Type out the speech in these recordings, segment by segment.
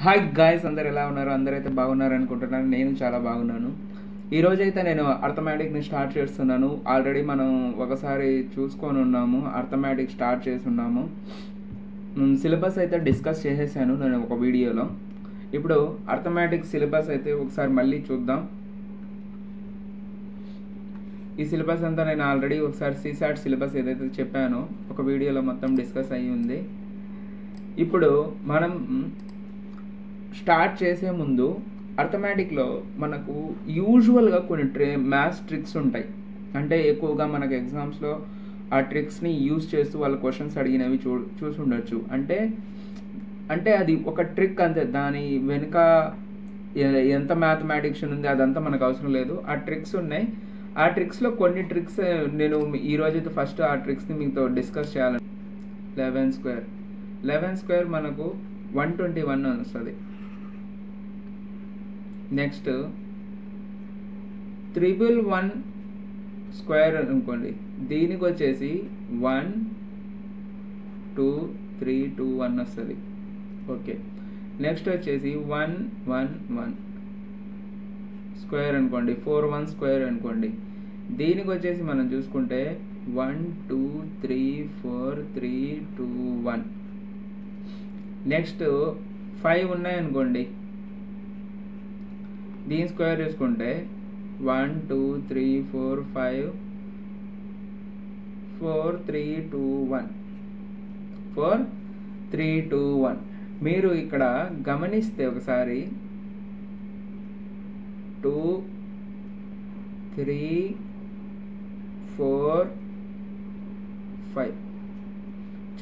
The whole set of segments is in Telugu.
హాయ్ గాయ్స్, అందరు ఎలా ఉన్నారు? అందరైతే బాగున్నారు అనుకుంటున్నాను. నేను చాలా బాగున్నాను. ఈరోజైతే నేను అర్థమెటిక్ని స్టార్ట్ చేస్తున్నాను. ఆల్రెడీ మనం ఒకసారి చూసుకొని ఉన్నాము, అర్థమెటిక్ స్టార్ట్ చేసి ఉన్నాము. సిలబస్ అయితే డిస్కస్ చేసేసాను నేను ఒక వీడియోలో. ఇప్పుడు అర్థమెటిక్ సిలబస్ అయితే ఒకసారి మళ్ళీ చూద్దాం. ఈ సిలబస్ అంతా నేను ఆల్రెడీ ఒకసారి సిసాట్ సిలబస్ ఏదైతే చెప్పానో ఒక వీడియోలో మొత్తం డిస్కస్ అయ్యి ఉంది. ఇప్పుడు మనం స్టార్ట్ చేసే ముందు అర్థమెటిక్లో మనకు యూజువల్గా కొన్ని మ్యాథ్స్ ట్రిక్స్ ఉంటాయి. అంటే ఎక్కువగా మనకు ఎగ్జామ్స్లో ఆ ట్రిక్స్ని యూజ్ చేస్తూ వాళ్ళ క్వశ్చన్స్ అడిగినవి చూసి ఉండొచ్చు. అంటే అది ఒక ట్రిక్ అంతే, దాని వెనుక ఎంత మ్యాథమెటిక్స్ ఉంది అదంతా మనకు అవసరం లేదు. ఆ ట్రిక్స్ ఉన్నాయి. ఆ ట్రిక్స్లో కొన్ని ట్రిక్స్ నేను ఈరోజైతే ఫస్ట్ ఆ ట్రిక్స్ని మీతో డిస్కస్ చేయాలని. 11 స్క్వేర్ మనకు 121 అని వస్తుంది. నెక్స్ట్ 111 స్క్వేర్ అనుకోండి, దీనికి వచ్చేసి 1 2 3 2 1 వస్తుంది. ఓకే, నెక్స్ట్ వచ్చేసి 111 స్క్వేర్ అనుకోండి, 41 స్క్వేర్ అనుకోండి, దీనికి వచ్చేసి మనం చూసుకుంటే 1 2 3 4 3 2 1. నెక్స్ట్ 5 ఉన్నాయనుకోండి, దీని స్క్వేర్ చూసుకుంటే 1 2 3 4 5 4 3 2 1 4 3 2 1. మీరు ఇక్కడ గమనిస్తే ఒకసారి 2 3 4 5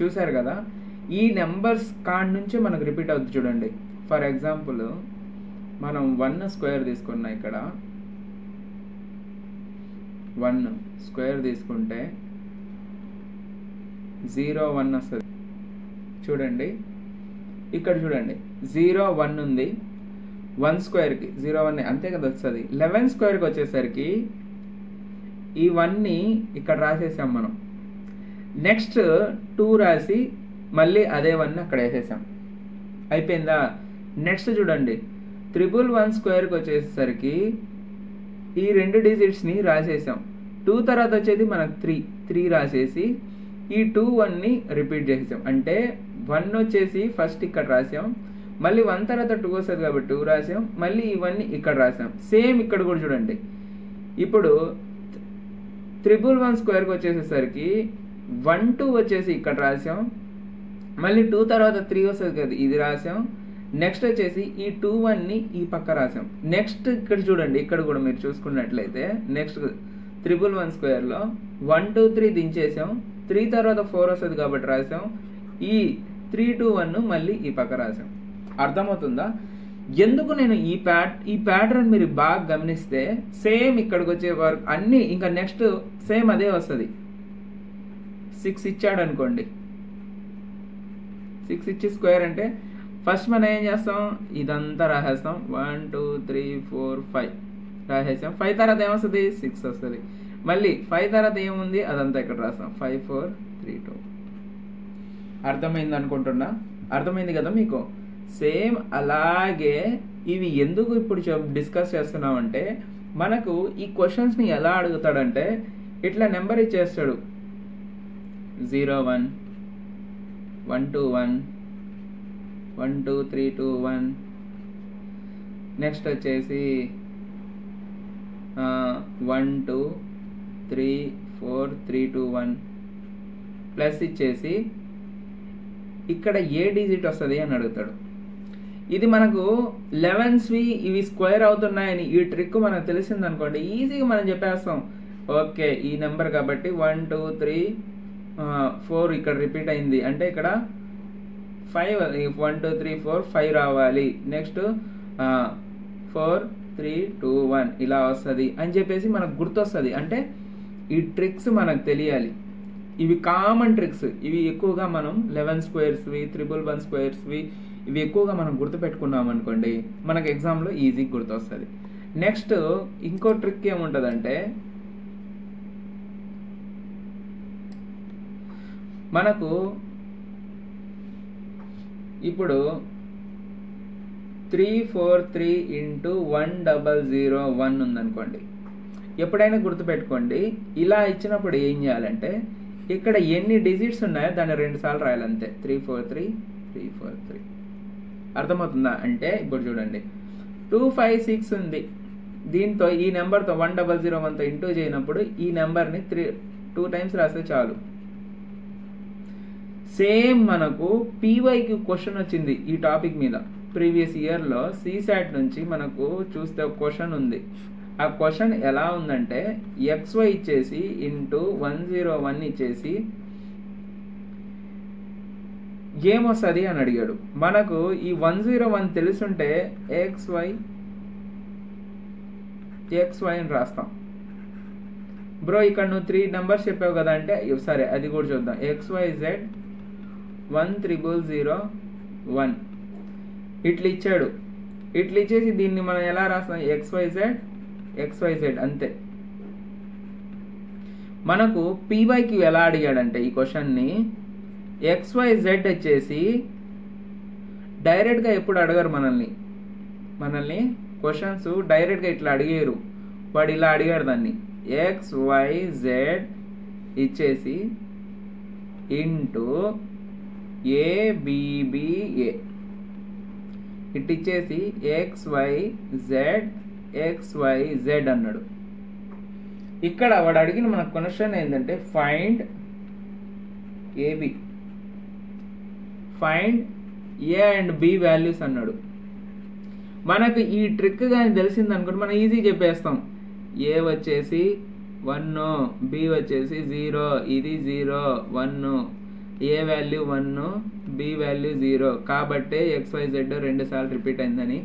చూసారు కదా. ఈ నెంబర్స్ కాడ నుంచి మనకు రిపీట్ అవుతుంది చూడండి. ఫర్ ఎగ్జాంపుల్ మనం 1 స్క్వేర్ తీసుకున్నా, ఇక్కడ 1 స్క్వేర్ తీసుకుంటే 0 1 వస్తుంది చూడండి. ఇక్కడ చూడండి 0 1 ఉంది, 1 స్క్వేర్కి 0 1 అంతే కదా వస్తుంది. 11 స్క్వేర్కి వచ్చేసరికి ఈ 1ని ఇక్కడ రాసేసాం మనం. నెక్స్ట్ 2 రాసి మళ్ళీ అదే 1 అక్కడ వేసేసాం, అయిపోయిందా. నెక్స్ట్ చూడండి 111 స్క్వేర్కి వచ్చేసరికి ఈ 2 డిజిట్స్ని రాసేసాం. 2 తర్వాత వచ్చేది మనకు 3 రాసేసి ఈ 2 1ని రిపీట్ చేసేసాం. అంటే 1 వచ్చేసి ఫస్ట్ ఇక్కడ రాసాం, మళ్ళీ 1 తర్వాత 2 వస్తుంది కాబట్టి 2 రాసాం, మళ్ళీ ఈ 1ని ఇక్కడ రాసాం. సేమ్ ఇక్కడ కూడా చూడండి. ఇప్పుడు 111 స్క్వేర్కి వచ్చేసేసరికి 1 2 వచ్చేసి ఇక్కడ రాసాం, మళ్ళీ 2 తర్వాత 3 వస్తుంది కదా, ఇది రాసాం. నెక్స్ట్ వచ్చేసి ఈ 2 1ని ఈ పక్క రాసాం. నెక్స్ట్ ఇక్కడ చూడండి, ఇక్కడ కూడా మీరు చూసుకున్నట్లయితే నెక్స్ట్ 111 స్క్వేర్లో 1 2 3 దించేసాం, 3 తర్వాత 4 వస్తుంది కాబట్టి రాసాం, ఈ 3 2 1 మళ్ళీ ఈ పక్క రాసాం. అర్థమవుతుందా? ఎందుకు నేను ఈ ప్యాటర్న్ మీరు బాగా గమనిస్తే సేమ్ ఇక్కడికి వచ్చే వరకు అన్నీ ఇంకా నెక్స్ట్ సేమ్ అదే వస్తుంది. 6 ఇచ్చాడు అనుకోండి, 6 ఇచ్చి స్క్వేర్ అంటే ఫస్ట్ మనం ఏం చేస్తాం, ఇదంతా రాసేస్తాం. 1 2 3 4 5 రాసేసాం. 5 తర్వాత ఏమొస్తుంది, 6 వస్తుంది. మళ్ళీ 5 తర్వాత ఏముంది అదంతా ఇక్కడ రాస్తాం, 5 4 3 2. అర్థమైంది అనుకుంటున్నా, అర్థమైంది కదా మీకు. సేమ్ అలాగే ఇవి ఎందుకు ఇప్పుడు డిస్కస్ చేస్తున్నామంటే, మనకు ఈ క్వశ్చన్స్ని ఎలా అడుగుతాడంటే ఇట్లా నెంబర్ ఇచ్చేస్తాడు, 0 1 1 2 1 1 2 3 2 1. నెక్స్ట్ వచ్చేసి 1 2 3 4 3 2 1 ప్లస్ ఇచ్చేసి ఇక్కడ ఏ డిజిట్ వస్తుంది అని అడుగుతాడు. ఇది మనకు 11స్వి ఇవి స్క్వేర్ అవుతున్నాయని ఈ ట్రిక్ మనకు తెలిసింది అనుకోండి, ఈజీగా మనం చెప్పేస్తాం. ఓకే, ఈ నెంబర్ కాబట్టి 1 2 3 4 ఇక్కడ రిపీట్ అయింది అంటే ఇక్కడ 5 1 2 3 4 5 రావాలి. నెక్స్ట్ 4 3 2 1 ఇలా వస్తుంది అని చెప్పేసి మనకు గుర్తొస్తుంది. అంటే ఈ ట్రిక్స్ మనకు తెలియాలి. ఇవి కామన్ ట్రిక్స్, ఇవి ఎక్కువగా మనం 11 స్క్వేర్స్వి 111 స్క్వేర్స్వి ఇవి ఎక్కువగా మనం గుర్తుపెట్టుకున్నాం అనుకోండి, మనకు ఎగ్జామ్లో ఈజీగా గుర్తొస్తుంది. నెక్స్ట్ ఇంకో ట్రిక్ ఏముంటుందంటే, మనకు ఇప్పుడు 343 ఇంటూ 1001 ఉందనుకోండి. ఎప్పుడైనా గుర్తుపెట్టుకోండి, ఇలా ఇచ్చినప్పుడు ఏం చేయాలంటే ఇక్కడ ఎన్ని డిజిట్స్ ఉన్నాయో దాన్ని 2 సార్లు రాయాలంతే. 343 అర్థమవుతుందా? అంటే ఇప్పుడు చూడండి 256 ఉంది, దీంతో ఈ నెంబర్తో 1001తో ఇంటూ చేయనప్పుడు ఈ నెంబర్ని 2 టైమ్స్ రాస్తే చాలు. సేమ్ మనకు పీవైకి క్వశ్చన్ వచ్చింది ఈ టాపిక్ మీద ప్రీవియస్ ఇయర్లో CSAT నుంచి మనకు చూస్తే ఒక క్వశ్చన్ ఉంది. ఆ క్వశ్చన్ ఎలా ఉందంటే XY ఇచ్చేసి ఇంటూ 101 ఇచ్చేసి ఏమొస్తుంది అని అడిగాడు. మనకు ఈ 101 తెలుసుంటే XY అని రాస్తాం. బ్రో ఇక్కడ నువ్వు 3 నెంబర్స్ చెప్పావు కదా అంటే సరే అది కూడా చూద్దాం. XYZ 10001 ఇట్లా ఇచ్చాడు. ఇట్లా ఇచ్చేసి దీన్ని మనం ఎలా రాస్తాం? XYZ అంతే. మనకు పీవైకి ఎలా అడిగాడంటే ఈ క్వశ్చన్ని XYZ వచ్చేసి డైరెక్ట్గా ఎప్పుడు అడగరు మనల్ని క్వశ్చన్స్ డైరెక్ట్గా ఇట్లా అడిగారు. వాడు ఇలా అడిగాడు దాన్ని XYZ ఇచ్చేసి ఇంటూ ABBA ఇట్ ఇచ్చేసి XYZ అన్నాడు. ఇక్కడ వాడు అడిగిన మన క్వశ్చన్ ఏంటంటే find AB, find A and B values అన్నాడు. మనకు ఈ ట్రిక్ కానీ తెలిసింది అనుకోండి మనం ఈజీ చెప్పేస్తాం. A వచ్చేసి 1, B వచ్చేసి 0, ఇది 0 1, A వాల్యూ 1, B వాల్యూ 0 కాబట్టి XYZ 2 సార్లు రిపీట్ అయిందని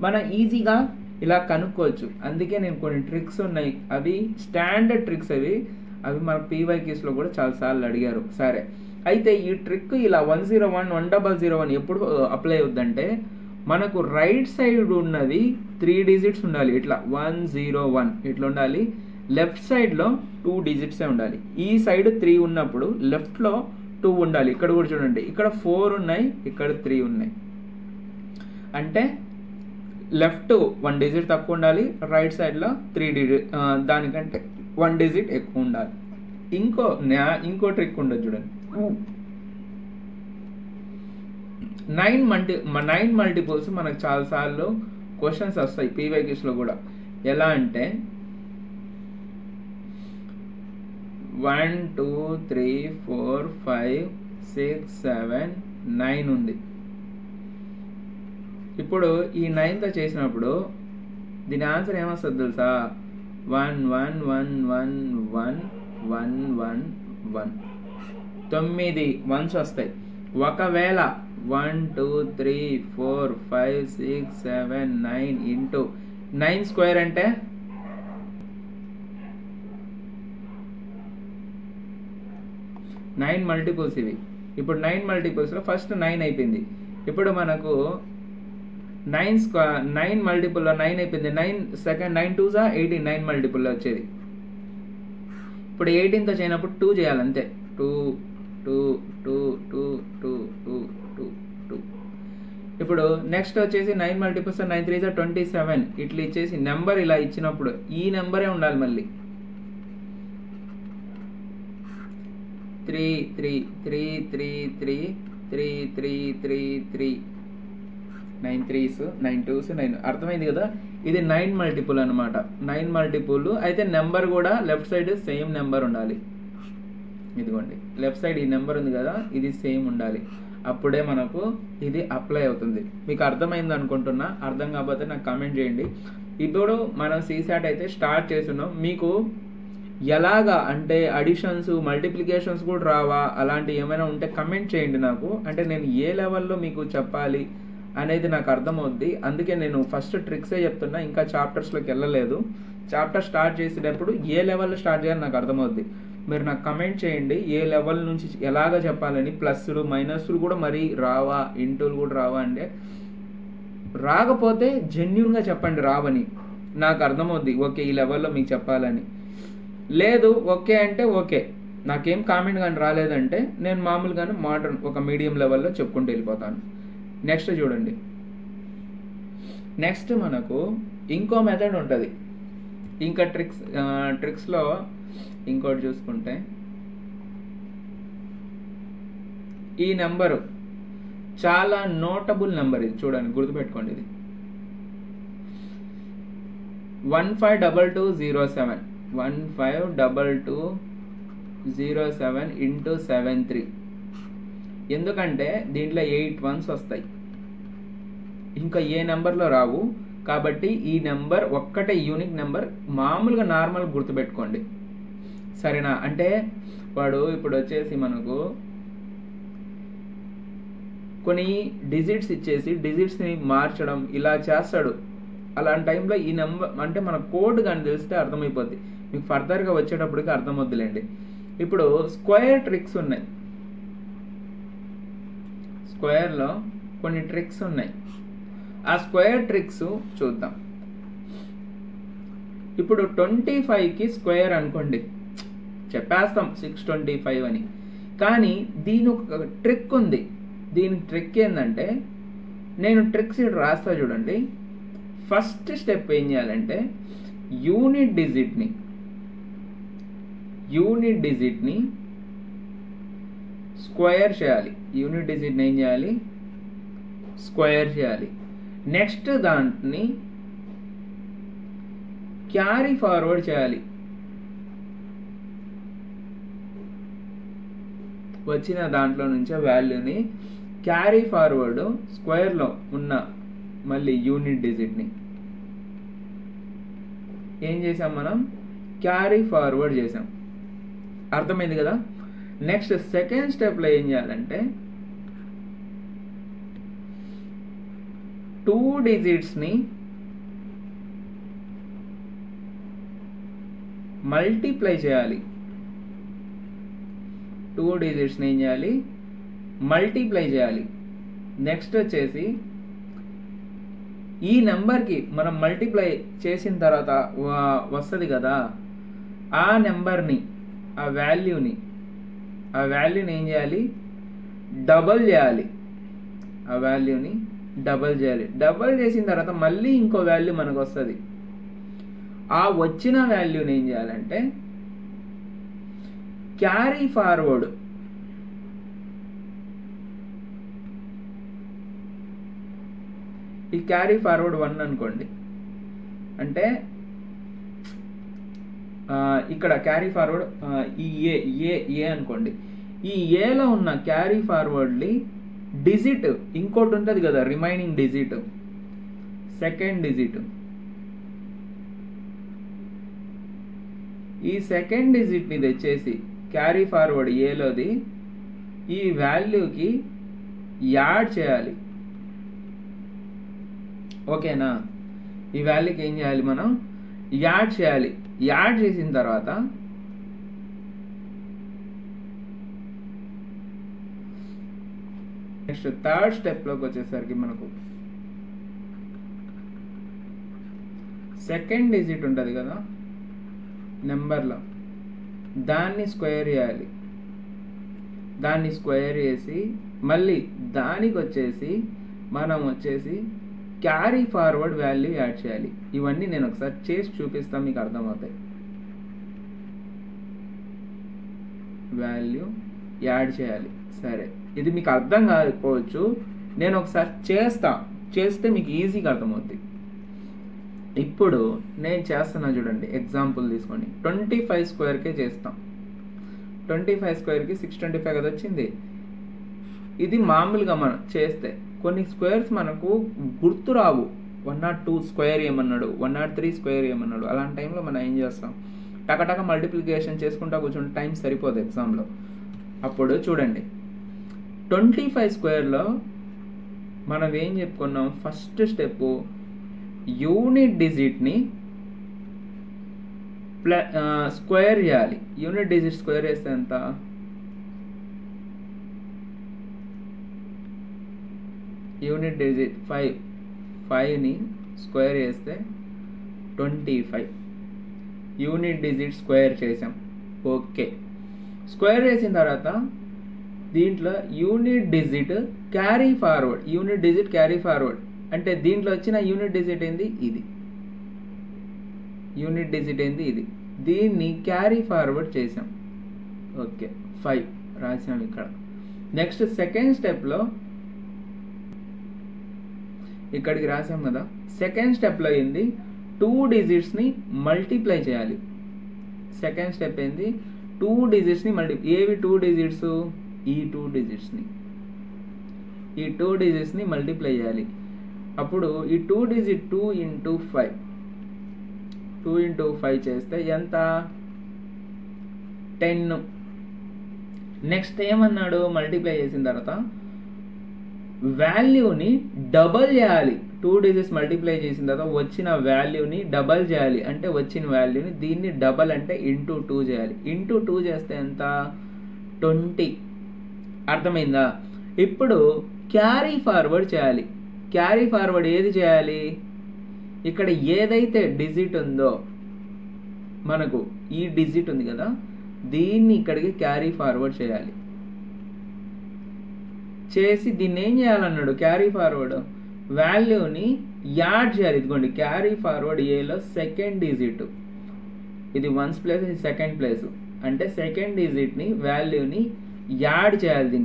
మనం ఈజీగా ఇలా కనుక్కోవచ్చు. అందుకే నేను కొన్ని ట్రిక్స్ ఉన్నాయి, అవి స్టాండర్డ్ ట్రిక్స్, అవి మన పీవైక్యూస్లో కూడా చాలాసార్లు అడిగారు. సరే అయితే ఈ ట్రిక్ ఇలా 101 1001 ఎప్పుడు అప్లై అవుద్దంటే మనకు రైట్ సైడ్ ఉన్నది 3 డిజిట్స్ ఉండాలి. ఇట్లా 101 ఇట్లా ఉండాలి. లెఫ్ట్ సైడ్లో 2 డిజిట్సే ఉండాలి. ఈ సైడ్ 3 ఉన్నప్పుడు లెఫ్ట్లో 2 ఉండాలి. ఇక్కడ కూడా చూడండి, ఇక్కడ 4 ఉన్నాయి, ఇక్కడ 3 ఉన్నాయి. అంటే లెఫ్ట్ 1 డిజిట్ తక్కువ ఉండాలి, రైట్ సైడ్లో 3 డిజిట్ దానికంటే 1 డిజిట్ ఎక్కువ ఉండాలి. ఇంకో ట్రిక్ ఉండదు చూడండి. 9 మల్టిపుల్స్ మనకు చాలాసార్లు క్వశ్చన్స్ వస్తాయి పీవైక్యూస్లో కూడా. ఎలా అంటే 1 2 3 4 5 6 7 9 ఉంది. ఇప్పుడు ఈ 9తో చేసినప్పుడు దీని ఆన్సర్ ఏమొస్తుంది తెలుసా? 1 1 1 1 1 1 1 1 9 1s వస్తాయి. ఒకవేళ 1 2 3 4 5 6 7 9 ఇంటూ 9 స్క్వేర్ అంటే 9 మల్టిపుల్స్ ఇవి. ఇప్పుడు 9 మల్టిపుల్స్లో ఫస్ట్ 9 అయిపోయింది. ఇప్పుడు మనకు 9 మల్టిపుల్లో 9 అయిపోయింది. 9 సెకండ్ 9 2s 18 9 మల్టిపుల్లో వచ్చేది. ఇప్పుడు 18తో చేయనప్పుడు 2 చేయాలి అంతే. 2 2 2 2 2 2 2 2. ఇప్పుడు నెక్స్ట్ వచ్చేసి 9 మల్టిపుల్స్ 9 3s 27 ఇట్లా ఇచ్చేసి నెంబర్ ఇలా ఇచ్చినప్పుడు ఈ నెంబరే ఉండాలి. మళ్ళీ 3 3 3 3 3 3 3 3 3 9 3s 9 2s 9. అర్థమైంది కదా? ఇది 9 మల్టిపుల్ అనమాట. 9 మల్టిపుల్ అయితే నెంబర్ కూడా లెఫ్ట్ సైడ్ సేమ్ నెంబర్ ఉండాలి. ఇదిగోండి లెఫ్ట్ సైడ్ ఈ నెంబర్ ఉంది కదా, ఇది సేమ్ ఉండాలి. అప్పుడే మనకు ఇది అప్లై అవుతుంది. మీకు అర్థమైంది అనుకుంటున్నా. అర్థం కాకపోతే నాకు కామెంట్ చేయండి. ఇప్పుడు మనం CSAT అయితే స్టార్ట్ చేస్తున్నాం. మీకు ఎలాగా అంటే అడిషన్స్ మల్టిప్లికేషన్స్ కూడా రావా, అలాంటివి ఏమైనా ఉంటే కమెంట్ చేయండి నాకు. అంటే నేను ఏ లెవెల్లో మీకు చెప్పాలి అనేది నాకు అర్థమవుద్ది. అందుకే నేను ఫస్ట్ ట్రిక్సే చెప్తున్నా, ఇంకా చాప్టర్స్లోకి వెళ్ళలేదు. చాప్టర్ స్టార్ట్ చేసేటప్పుడు ఏ లెవెల్లో స్టార్ట్ చేయాలి నాకు అర్థమవుద్ది. మీరు నాకు కమెంట్ చేయండి ఏ లెవెల్ నుంచి ఎలాగ చెప్పాలని. ప్లస్లు మైనస్లు కూడా మరీ రావా, ఇంటూలు కూడా రావా అంటే రాకపోతే జెన్యూన్గా చెప్పండి రావని, నాకు అర్థమవుద్ది. ఓకే ఈ లెవెల్లో మీకు చెప్పాలని. లేదు ఓకే అంటే ఓకే, నాకేం కామెంట్ కానీ రాలేదంటే నేను మామూలుగానే మోడర్న్ ఒక మీడియం లెవెల్లో చెప్పుకుంటూ వెళ్ళిపోతాను. నెక్స్ట్ చూడండి నెక్స్ట్ మనకు ఇంకో మెథడ్ ఉంటుంది. ఇంకా ట్రిక్స్లో ఇంకోటి చూసుకుంటే ఈ నెంబరు చాలా నోటబుల్ నెంబర్. ఇది చూడండి, గుర్తుపెట్టుకోండి. ఇది 152207 152207 ఇంటూ 73. ఎందుకంటే దీంట్లో 8 1s వస్తాయి, ఇంకా ఏ నెంబర్లో రావు. కాబట్టి ఈ నెంబర్ ఒక్కటే యూనిక్ నెంబర్. మామూలుగా నార్మల్ గుర్తుపెట్టుకోండి, సరేనా? అంటే వాడు ఇప్పుడు వచ్చేసి మనకు కొన్ని డిజిట్స్ ఇచ్చేసి డిజిట్స్ని మార్చడం ఇలా చేస్తాడు. అలాంటి టైంలో ఈ నెంబర్ అంటే మన కోడ్ కానీ తెలిస్తే అర్థమైపోద్ది. మీకు ఫర్దర్గా వచ్చేటప్పటికి అర్థమవుద్దులేండి. ఇప్పుడు స్క్వేర్ ట్రిక్స్ ఉన్నాయి. స్క్వేర్లో కొన్ని ట్రిక్స్ ఉన్నాయి. ఆ స్క్వేర్ ట్రిక్స్ చూద్దాం. ఇప్పుడు 25కి స్క్వేర్ అనుకోండి, చెప్పేస్తాం 625 అని. కానీ దీని ఒక ట్రిక్ ఉంది. దీని ట్రిక్ ఏంటంటే, నేను ట్రిక్స్ ఇక్కడ రాస్తా చూడండి. ఫస్ట్ స్టెప్ ఏం చేయాలంటే యూనిట్ డిజిట్ని స్క్వేర్ చేయాలి. యూనిట్ డిజిట్ని ఏం చేయాలి? స్క్వేర్ చేయాలి. నెక్స్ట్ దాన్ని క్యారీ ఫార్వర్డ్ చేయాలి. వచ్చిన దాంట్లో నుంచే వాల్యూని క్యారీ ఫార్వర్డ్ స్క్వేర్లో ఉన్న మళ్ళీ యూనిట్ డిజిట్ని ఏం చేసాం మనం? క్యారీ ఫార్వర్డ్ చేసాం. అర్థమైంది కదా? నెక్స్ట్ సెకండ్ స్టెప్లో ఏం చేయాలంటే 2 డిజిట్స్ని మల్టిప్లై చేయాలి. 2 డిజిట్స్ని ఏం చేయాలి? మల్టిప్లై చేయాలి. నెక్స్ట్ వచ్చేసి ఈ నెంబర్కి మనం మల్టిప్లై చేసిన తర్వాత వస్తుంది కదా, ఆ నెంబర్ని ఆ వాల్యూని ఏం చేయాలి? డబల్ చేయాలి. ఆ వాల్యూని డబల్ చేయాలి. డబల్ చేసిన తర్వాత మళ్ళీ ఇంకో వాల్యూ మనకు వస్తుంది. ఆ వచ్చిన వాల్యూని ఏం చేయాలంటే క్యారీ ఫార్వర్డ్ ఈ క్యారీ ఫార్వర్డ్ 1 అనుకోండి. అంటే ఇక్కడ క్యారీ ఫార్వర్డ్ ఈ ఏ అనుకోండి. ఈ ఏలో ఉన్న క్యారీ ఫార్వర్డ్ని డిజిట్ ఇంకోటి ఉంటుంది కదా, రిమైనింగ్ డిజిట్, సెకండ్ డిజిట్. ఈ సెకండ్ డిజిట్ని తెచ్చేసి క్యారీ ఫార్వర్డ్ ఏలోది ఈ వాల్యూకి యాడ్ చేయాలి. ఓకేనా? ఈ వాల్యూకి ఏం చేయాలి? మనం యాడ్ చేయాలి. యాడ్ చేసిన తర్వాత నెక్స్ట్ థర్డ్ స్టెప్లోకి వచ్చేసరికి మనకు సెకండ్ డిజిట్ ఉంటుంది కదా నెంబర్లో, దాన్ని స్క్వేర్ చేయాలి. దాన్ని స్క్వేర్ చేసి మళ్ళీ దానికి వచ్చేసి మనం వచ్చేసి క్యారీ ఫార్వర్డ్ వాల్యూ యాడ్ చేయాలి. ఇవన్నీ నేను ఒకసారి చేసి చూపిస్తాను, మీకు అర్థమవుతాయి. వాల్యూ యాడ్ చేయాలి. సరే, ఇది మీకు అర్థం కాకపోవచ్చు, నేను ఒకసారి చేస్తే మీకు ఈజీగా అర్థమవుతుంది. ఇప్పుడు నేను చేస్తున్నా చూడండి, ఎగ్జాంపుల్ తీసుకోండి. 25 స్క్వేర్కే చేస్తాం. 25 స్క్వేర్కి 625 కదా వచ్చింది. ఇది మామూలుగా మనం చేస్తే కొన్ని స్క్వేర్స్ మనకు గుర్తు రావు. 102 స్క్వేర్ ఏమన్నాడు, 103 స్క్వేర్ ఏమన్నాడు. అలాంటి టైంలో మనం ఏం చేస్తాం? టకటక మల్టిప్లికేషన్ చేసుకుంటా కూర్చుంటే టైం సరిపోదు ఎగ్జామ్లో. అప్పుడు చూడండి, 25 స్క్వేర్లో మనం ఏం చెప్పుకున్నాం? ఫస్ట్ స్టెప్ యూనిట్ డిజిట్ని స్క్వేర్ చేయాలి. యూనిట్ డిజిట్ స్క్వేర్ చేస్తే ఎంత? యూనిట్ డిజిట్ 5ని స్క్వేర్ చేస్తే 25. యూనిట్ డిజిట్ స్క్వేర్ చేసాం. ఓకే, స్క్వేర్ చేసిన తర్వాత దీంట్లో యూనిట్ డిజిట్ క్యారీ ఫార్వర్డ్ అంటే దీంట్లో వచ్చిన యూనిట్ డిజిట్ ఏంది ఇది, యూనిట్ డిజిట్ ఏంది ఇది. దీన్ని క్యారీ ఫార్వర్డ్ చేసాం. ఓకే 5 రాసాం ఇక్కడ. నెక్స్ట్ సెకండ్ స్టెప్లో ఇక్కడికి రాసాం కదా. సెకండ్ స్టెప్లో ఏంది 2 డిజిట్స్ని మల్టిప్లై చేయాలి. సెకండ్ స్టెప్ ఏంది 2 డిజిట్స్ని ఏవి 2 డిజిట్స్, ఈ 2 డిజిట్స్ని, ఈ 2 డిజిట్స్ని మల్టిప్లై చేయాలి. అప్పుడు ఈ 2 డిజిట్ 2 ఇంటూ 5, 2 ఇంటూ 5 చేస్తే ఎంత 10. నెక్స్ట్ ఏమన్నాడు, మల్టిప్లై చేసిన తర్వాత వాల్యూని డబల్ చేయాలి. 2 డిజిట్స్ మల్టిప్లై చేసిన తర్వాత వచ్చిన వాల్యూని డబల్ చేయాలి. అంటే వచ్చిన వాల్యూని దీన్ని డబల్ అంటే ఇంటూ 2 చేయాలి. ఇంటూ 2 చేస్తే ఎంత 20. అర్థమైందా? ఇప్పుడు క్యారీ ఫార్వర్డ్ చేయాలి. క్యారీ ఫార్వర్డ్ ఏది చేయాలి, ఇక్కడ ఏదైతే డిజిట్ ఉందో మనకు ఈ డిజిట్ ఉంది కదా, దీన్ని ఇక్కడికి క్యారీ ఫార్వర్డ్ చేయాలి. చేసి దీన్ని ఏం చేయాలన్నాడు, క్యారీ ఫార్వర్డ్ వాల్యూని యాడ్ చేయాలి. ఇదిగోండి క్యారీ ఫార్వర్డ్ ఏలో సెకండ్ డిజిట్, ఇది 1's ప్లేస్, ఇది సెకండ్ ప్లేస్. అంటే సెకండ్ డిజిట్ని వాల్యూని యాడ్ చేయాలి.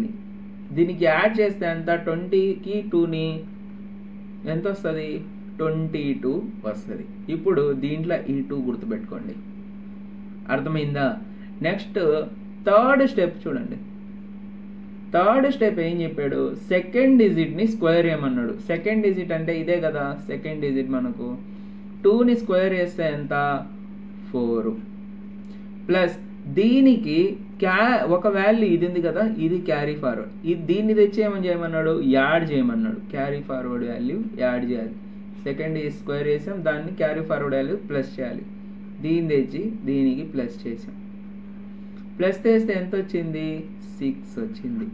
దీనికి యాడ్ చేస్తే ఎంత 20కి 2ని ఎంత వస్తుంది 22 వస్తుంది. ఇప్పుడు దీంట్లో ఈ 2 గుర్తుపెట్టుకోండి. అర్థమైందా? నెక్స్ట్ థర్డ్ స్టెప్ చూడండి. థర్డ్ స్టెప్ ఏం చెప్పాడు, సెకండ్ డిజిట్ని స్క్వేర్ చేయమన్నాడు. సెకండ్ డిజిట్ అంటే ఇదే కదా సెకండ్ డిజిట్. మనకు 2ని స్క్వేర్ చేస్తే ఎంత 4 ప్లస్ దీనికి ఒక వాల్యూ ఇది ఉంది కదా, ఇది క్యారీ ఫార్వర్డ్. దీన్ని తెచ్చి ఏమని చేయమన్నాడు, యాడ్ చేయమన్నాడు. క్యారీ ఫార్వర్డ్ వాల్యూ యాడ్ చేయాలి. సెకండ్ స్క్వేర్ చేసాం, దాన్ని క్యారీ ఫార్వర్డ్ వాల్యూ ప్లస్ చేయాలి. దీన్ని తెచ్చి దీనికి ప్లస్ చేసాం. ప్లస్ చేస్తే ఎంత వచ్చింది 6 వచ్చింది.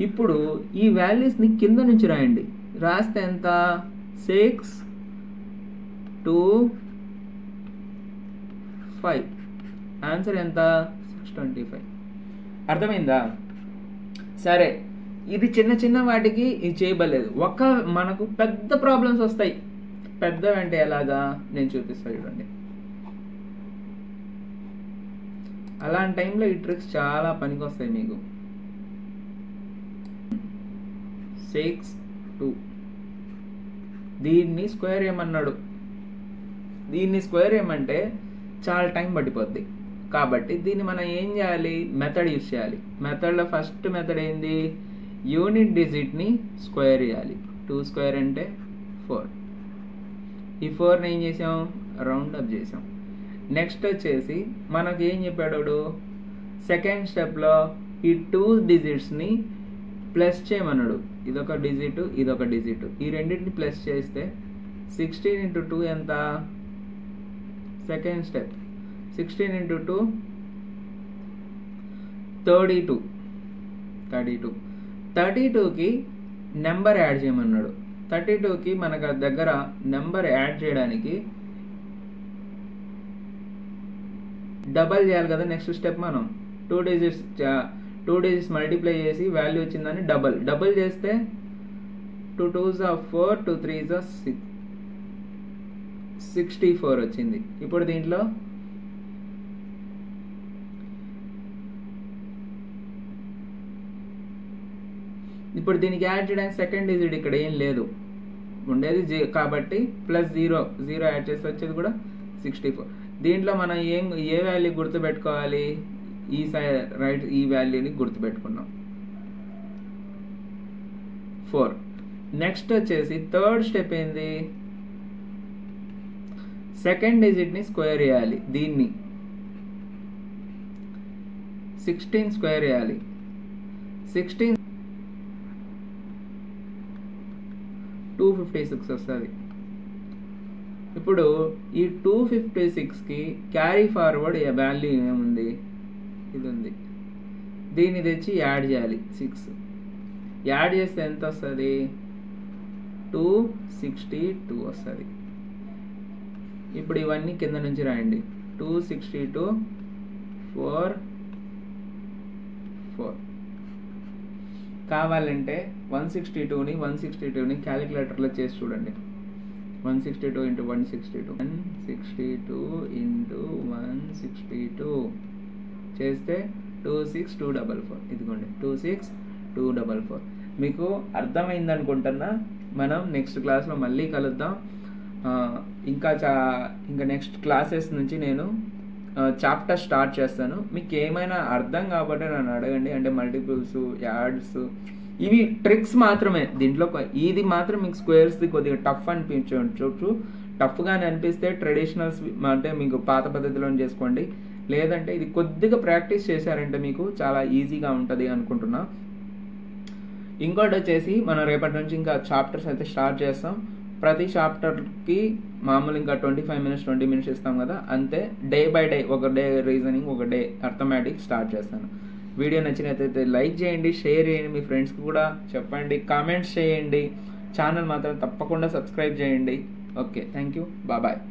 ఇప్పుడు ఈ వాల్యూస్ని కింద నుంచి రాయండి. రాస్తే ఎంత 6 2 5. ఆన్సర్ ఎంత 625. అర్థమైందా? సరే, ఇది చిన్న చిన్న వాటికి ఇది చేయబడలేదు. మనకు పెద్ద ప్రాబ్లమ్స్ వస్తాయి. పెద్దవి అంటే ఎలాగా నేను చూపిస్తాను చూడండి. అలాంటి టైంలో ఈ ట్రిక్స్ చాలా పనికి వస్తాయి మీకు. 6 2 దీన్ని స్క్వేర్ ఏమన్నాడు, దీన్ని స్క్వేర్ ఏమంటే చాలా టైం పట్టిపోద్ది. కాబట్టి దీన్ని మనం ఏం చేయాలి, మెథడ్ యూజ్ చేయాలి. మెథడ్లో ఫస్ట్ మెథడ్ ఏంది, యూనిట్ డిజిట్ని స్క్వేర్ చేయాలి. 2 స్క్వేర్ అంటే 4. ఈ 4ని ఏం చేసాం, రౌండ్ అప్ చేసాం. నెక్స్ట్ వచ్చేసి మనకు ఏం చెప్పాడు, సెకండ్ స్టెప్లో ఈ 2 డిజిట్స్ని ప్లస్ చేయమన్నాడు. ఇదొక డిజిట్, ఇదొక డిజిట్. ఈ రెండింటిని ప్లస్ చేస్తే 16 ఇంటూ 2 ఎంత, సెకండ్ స్టెప్ 16 ఇంటూ 2 32. 32కి నెంబర్ యాడ్ చేయమన్నాడు. 32కి మనకు దగ్గర నెంబర్ యాడ్ చేయడానికి డబల్ చేయాలి కదా. నెక్స్ట్ స్టెప్ మనం 2 డిజిట్స్ మల్టిప్లై చేసి వాల్యూ వచ్చిందని డబల్ చేస్తే 2 2s are 4, 2 3s are 6, 64 వచ్చింది. ఇప్పుడు దీంట్లో దీనికి యాడ్ చేయడానికి సెకండ్ డిజిట్ ఇక్కడ ఏం లేదు, ఉండేది కాబట్టి ప్లస్ 0 యాడ్ చేస్తే వచ్చేది కూడా 64. దీంట్లో మనం ఏ వాల్యూ గుర్తుపెట్టుకోవాలి, ఈ సైడ్ రైట్ ఈ వాల్యూని గుర్తుపెట్టుకున్నాం 4. నెక్స్ట్ వచ్చేసి థర్డ్ స్టెప్ ఏంది, సెకండ్ డిజిట్ని స్క్వేర్ చేయాలి. దీన్ని 16 స్క్వేర్ చేయాలి. 16 256 వస్తుంది. ఇప్పుడు ఈ 256కి క్యారీ ఫార్వర్డ్ వాల్యూ ఏముంది, ఇది ఉంది. దీన్ని తెచ్చి యాడ్ చేయాలి. 6 యాడ్ చేస్తే ఎంత వస్తుంది, 262 వస్తుంది. ఇప్పుడు ఇవన్నీ కింద నుంచి రాయండి. 262 4 4. కావాలంటే 162ని క్యాలిక్యులేటర్లో చేసి చూడండి. 162 × 162 162 × 162 చేస్తే 26244. ఇదిగోండి 26244. మీకు అర్థమైంది అనుకుంటున్నా. మనం నెక్స్ట్ క్లాస్లో మళ్ళీ కలుద్దాం. ఇంకా నెక్స్ట్ క్లాసెస్ నుంచి నేను చాప్టర్ స్టార్ట్ చేస్తాను. మీకు ఏమైనా అర్థం కాబట్టి నన్ను అడగండి. అంటే మల్టిపుల్స్, యాడ్స్, ఇవి ట్రిక్స్ మాత్రమే. దీంట్లో ఇది మాత్రం మీకు స్క్వేర్స్ది కొద్దిగా టఫ్ అనిపించవచ్చు. టఫ్గానే అనిపిస్తే ట్రెడిషనల్స్ అంటే మీకు పాత పద్ధతిలో చేసుకోండి. లేదంటే ఇది కొద్దిగా ప్రాక్టీస్ చేశారంటే మీకు చాలా ఈజీగా ఉంటుంది అనుకుంటున్నా. ఇంకోటి వచ్చేసి మనం రేపటి నుంచి ఇంకా చాప్టర్స్ అయితే స్టార్ట్ చేస్తాం. ప్రతి చాప్టర్కి మామూలు ఇంకా 25 minutes 20 minutes ఇస్తాం కదా, అంతే. డే బై డే, ఒక డే రీజనింగ్, ఒక డే అర్థమెటిక్ స్టార్ట్ చేస్తాను. వీడియో నచ్చినట్లయితే లైక్ చేయండి, షేర్ చేయండి, మీ ఫ్రెండ్స్కి కూడా చెప్పండి, కామెంట్స్ చేయండి. ఛానల్ మాత్రం తప్పకుండా సబ్స్క్రైబ్ చేయండి. Okay, thank you, bye.